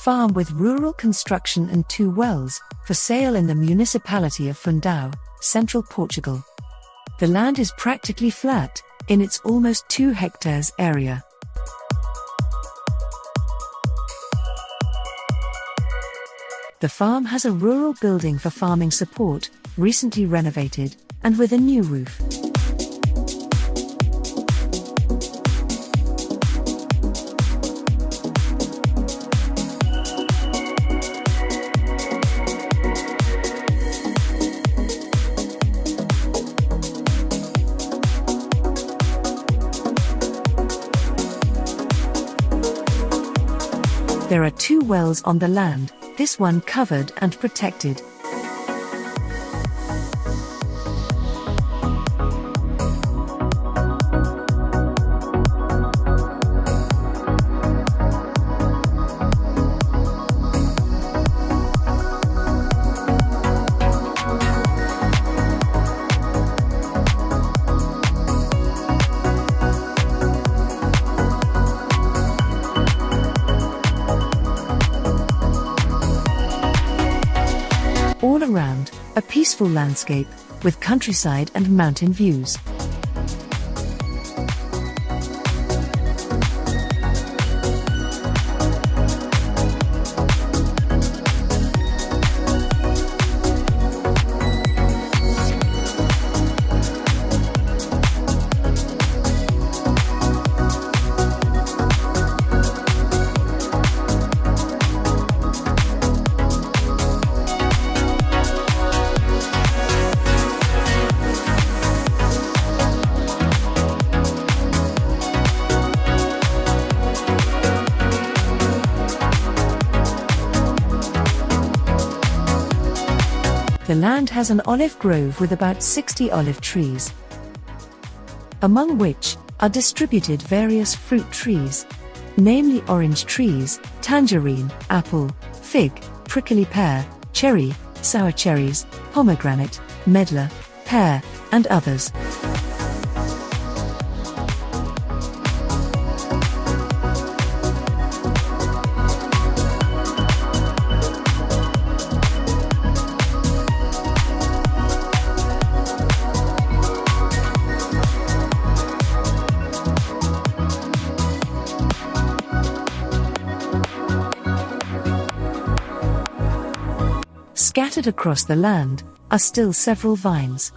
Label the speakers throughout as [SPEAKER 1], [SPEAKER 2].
[SPEAKER 1] farm with rural construction and 2 wells, for sale in the municipality of Fundão, central Portugal. The land is practically flat, in its almost 2 hectares area. The farm has a rural building for farming support, recently renovated, and with a new roof. There are 2 wells on the land, this one covered and protected. All around, a peaceful landscape, with countryside and mountain views. The land has an olive grove with about 60 olive trees, among which are distributed various fruit trees, namely orange trees, tangerine, apple, fig, prickly pear, cherry, sour cherries, pomegranate, medlar, pear, and others. Scattered across the land are still several vines.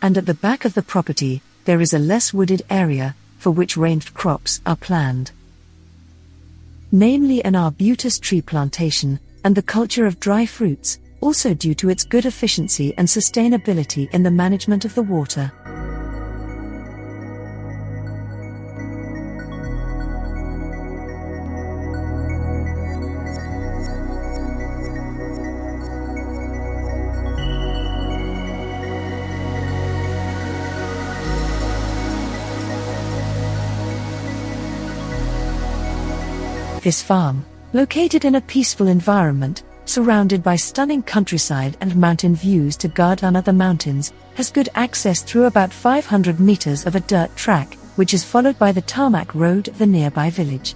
[SPEAKER 1] And at the back of the property, there is a less wooded area, for which ranged crops are planned, namely an arbutus tree plantation, and the culture of dry fruits, also due to its good efficiency and sustainability in the management of the water. This farm, located in a peaceful environment, surrounded by stunning countryside and mountain views to Idanha-a-Nova mountains, has good access through about 500 meters of a dirt track, which is followed by the tarmac road of the nearby village.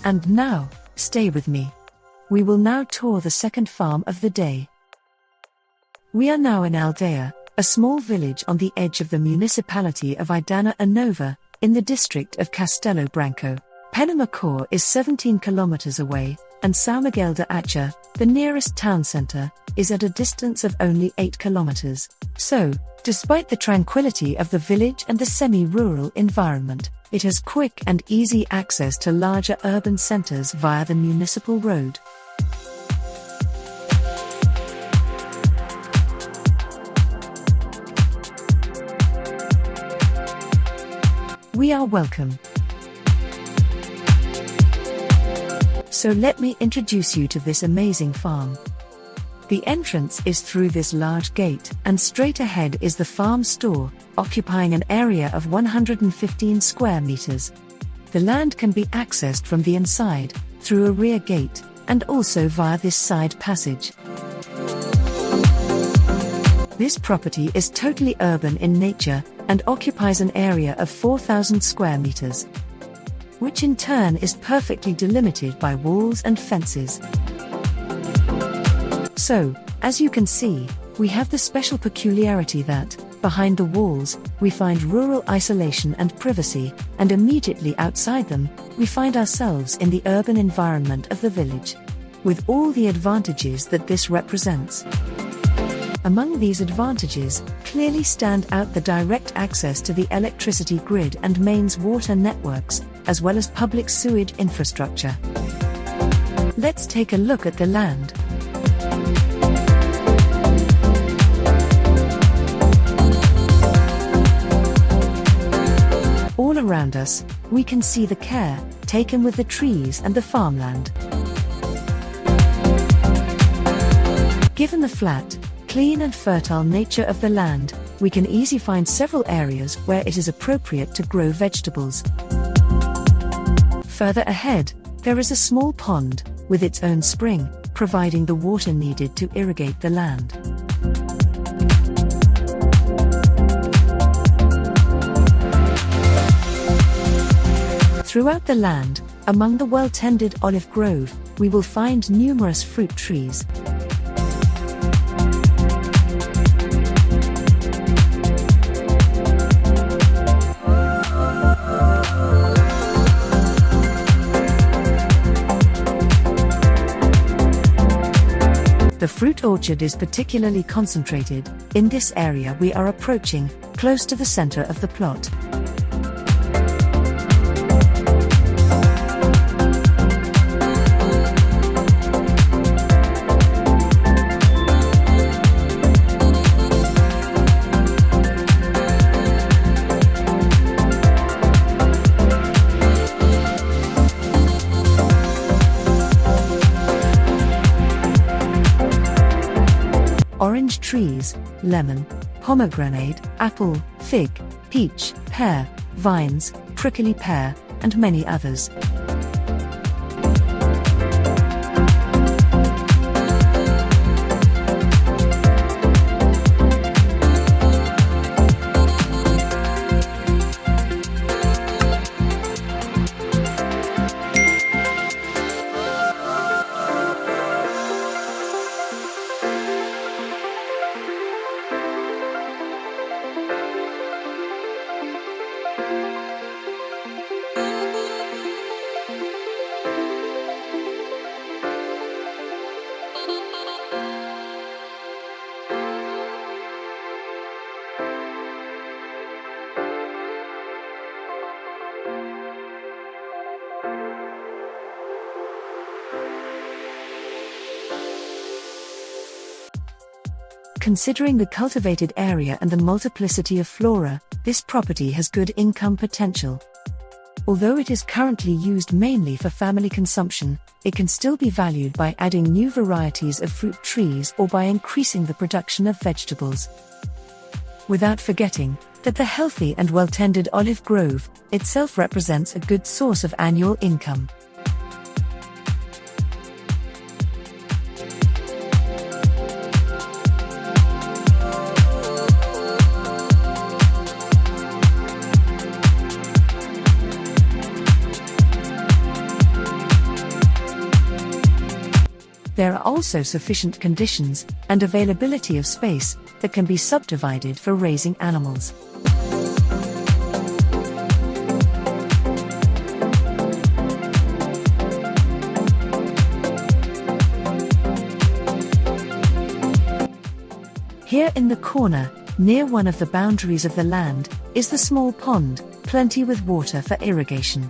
[SPEAKER 1] And now, stay with me. We will now tour the second farm of the day. We are now in Idanha, a small village on the edge of the municipality of Idanha-a-Nova, in the district of Castelo Branco. Penamacor is 17 kilometers away, and São Miguel de Acha, the nearest town center, is at a distance of only 8 kilometers. So, despite the tranquility of the village and the semi-rural environment, it has quick and easy access to larger urban centers via the municipal road. We are welcome. So let me introduce you to this amazing farm. The entrance is through this large gate, and straight ahead is the farm store, occupying an area of 115 square meters. The land can be accessed from the inside, through a rear gate, and also via this side passage. This property is totally urban in nature, and occupies an area of 4,000 square meters, which in turn is perfectly delimited by walls and fences. So, as you can see, we have the special peculiarity that, behind the walls, we find rural isolation and privacy, and immediately outside them, we find ourselves in the urban environment of the village, with all the advantages that this represents. Among these advantages, clearly stand out the direct access to the electricity grid and mains water networks, as well as public sewage infrastructure. Let's take a look at the land. All around us, we can see the care taken with the trees and the farmland. Given the flat, clean and fertile nature of the land, we can easily find several areas where it is appropriate to grow vegetables. Further ahead, there is a small pond, with its own spring, providing the water needed to irrigate the land. Throughout the land, among the well-tended olive grove, we will find numerous fruit trees. The fruit orchard is particularly concentrated in this area we are approaching, close to the center of the plot. Orange trees, lemon, pomegranate, apple, fig, peach, pear, vines, prickly pear, and many others. Considering the cultivated area and the multiplicity of flora, this property has good income potential. Although it is currently used mainly for family consumption, it can still be valued by adding new varieties of fruit trees or by increasing the production of vegetables. Without forgetting that the healthy and well-tended olive grove itself represents a good source of annual income. There are also sufficient conditions and availability of space that can be subdivided for raising animals. Here in the corner, near one of the boundaries of the land, is the small pond, plenty with water for irrigation.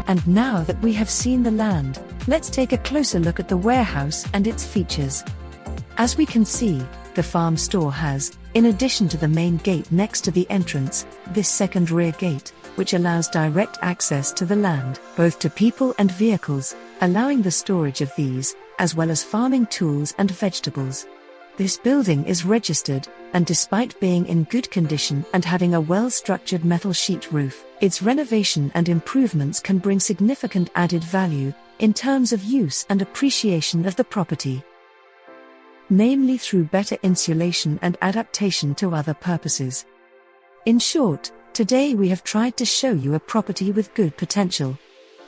[SPEAKER 1] And now that we have seen the land, let's take a closer look at the warehouse and its features. As we can see, the farm store has, in addition to the main gate next to the entrance, this second rear gate, which allows direct access to the land, both to people and vehicles, allowing the storage of these, as well as farming tools and vegetables. This building is registered, and despite being in good condition and having a well-structured metal sheet roof, its renovation and improvements can bring significant added value in terms of use and appreciation of the property, namely through better insulation and adaptation to other purposes. In short, today we have tried to show you a property with good potential,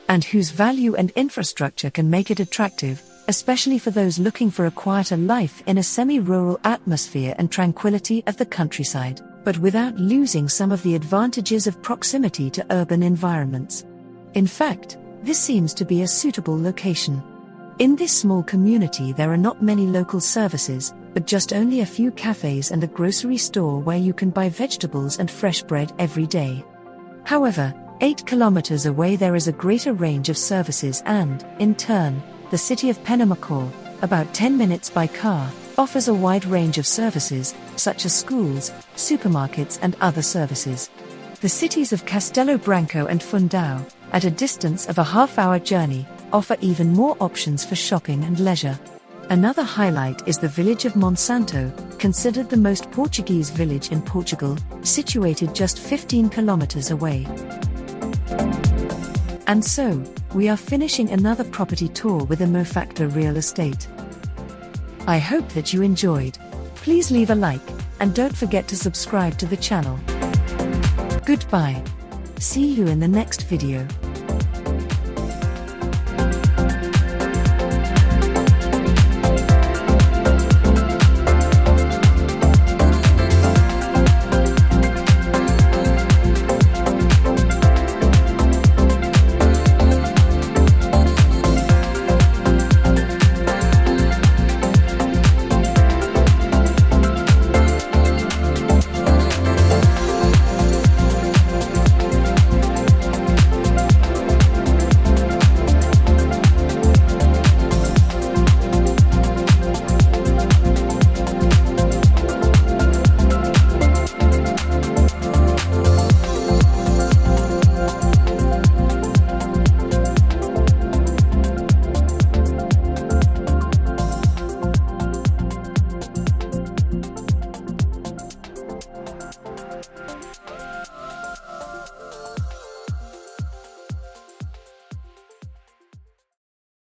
[SPEAKER 1] and whose value and infrastructure can make it attractive, especially for those looking for a quieter life in a semi-rural atmosphere and tranquility of the countryside, but without losing some of the advantages of proximity to urban environments. In fact, this seems to be a suitable location. In this small community there are not many local services, but just only a few cafes and a grocery store where you can buy vegetables and fresh bread every day. However, 8 kilometers away there is a greater range of services and, in turn, the city of Penamacor, about 10 minutes by car, offers a wide range of services, such as schools, supermarkets and other services. The cities of Castelo Branco and Fundão, at a distance of a half-hour journey, offer even more options for shopping and leisure. Another highlight is the village of Monsanto, considered the most Portuguese village in Portugal, situated just 15 kilometers away. And so, we are finishing another property tour with IMOFACTOR Real Estate. I hope that you enjoyed. Please leave a like, and don't forget to subscribe to the channel. Goodbye. See you in the next video.